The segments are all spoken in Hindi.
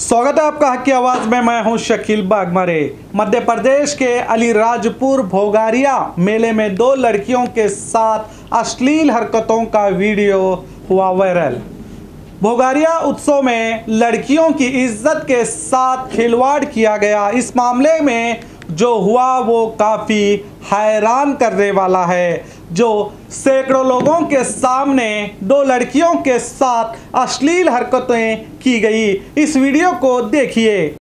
स्वागत है आपका हक की आवाज में। मैं हूं शकील बागमारे। मध्य प्रदेश के अलीराजपुर भोगारिया मेले में दो लड़कियों के साथ अश्लील हरकतों का वीडियो हुआ वायरल। भोगारिया उत्सव में लड़कियों की इज्जत के साथ खिलवाड़ किया गया। इस मामले में जो हुआ वो काफ़ी हैरान करने वाला है, जो सैकड़ों लोगों के सामने दो लड़कियों के साथ अश्लील हरकतें की गई। इस वीडियो को देखिए।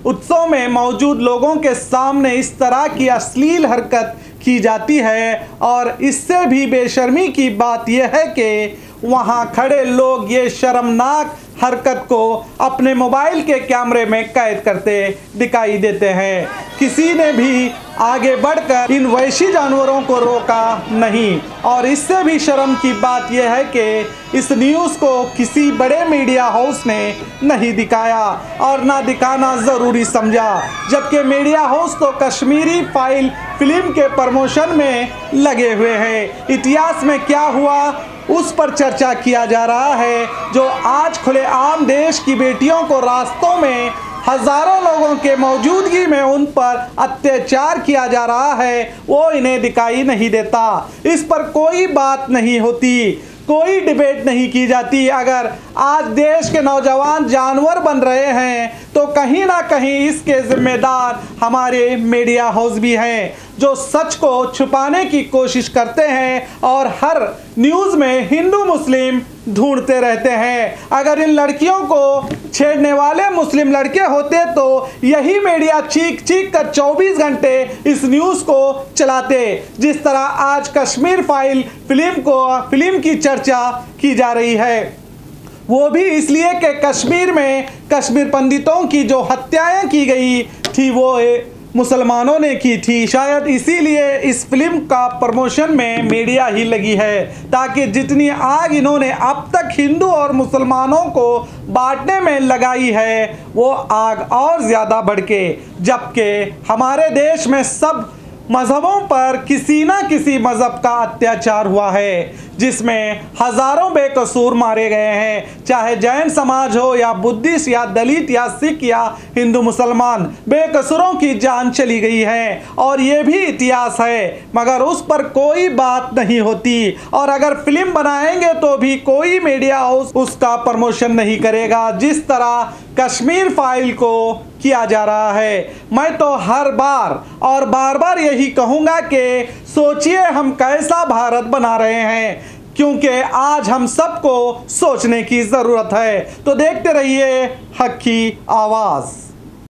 उत्सव में मौजूद लोगों के सामने इस तरह की अश्लील हरकत की जाती है और इससे भी बेशर्मी की बात यह है कि वहां खड़े लोग ये शर्मनाक हरकत को अपने मोबाइल के कैमरे में कैद करते दिखाई देते हैं। किसी ने भी आगे बढ़कर इन वहशी जानवरों को रोका नहीं और इससे भी शर्म की बात यह है कि इस न्यूज़ को किसी बड़े मीडिया हाउस ने नहीं दिखाया और ना दिखाना ज़रूरी समझा, जबकि मीडिया हाउस तो कश्मीरी फाइल फिल्म के प्रमोशन में लगे हुए हैं। इतिहास में क्या हुआ उस पर चर्चा किया जा रहा है, जो आज खुलेआम देश की बेटियों को रास्तों में हजारों लोगों के मौजूदगी में उन पर अत्याचार किया जा रहा है, वो इन्हें दिखाई नहीं देता। इस पर कोई बात नहीं होती, कोई डिबेट नहीं की जाती। अगर आज देश के नौजवान जानवर बन रहे हैं तो कहीं ना कहीं इसके जिम्मेदार हमारे मीडिया हाउस भी हैं, जो सच को छुपाने की कोशिश करते हैं और हर न्यूज़ में हिंदू मुस्लिम ढूंढते रहते हैं। अगर इन लड़कियों को छेड़ने वाले मुस्लिम लड़के होते तो यही मीडिया चीख चीख कर 24 घंटे इस न्यूज़ को चलाते। जिस तरह आज कश्मीर फाइल फिल्म की चर्चा की जा रही है, वो भी इसलिए कि कश्मीर में कश्मीर पंडितों की जो हत्याएं की गई थी वो मुसलमानों ने की थी। शायद इसीलिए इस फिल्म का प्रमोशन में मीडिया ही लगी है, ताकि जितनी आग इन्होंने अब तक हिंदू और मुसलमानों को बांटने में लगाई है वो आग और ज़्यादा भड़के। जबकि हमारे देश में सब मज़हबों पर किसी ना किसी मज़हब का अत्याचार हुआ है, जिसमें हज़ारों बेकसूर मारे गए हैं। चाहे जैन समाज हो या बुद्धिस्ट या दलित या सिख या हिंदू मुसलमान, बेकसूरों की जान चली गई है और ये भी इतिहास है, मगर उस पर कोई बात नहीं होती। और अगर फिल्म बनाएंगे तो भी कोई मीडिया हाउस उसका प्रमोशन नहीं करेगा, जिस तरह कश्मीर फाइल को किया जा रहा है। मैं तो हर बार और बार बार यही कहूँगा कि सोचिए हम कैसा भारत बना रहे हैं, क्योंकि आज हम सबको सोचने की ज़रूरत है। तो देखते रहिए हक की आवाज़।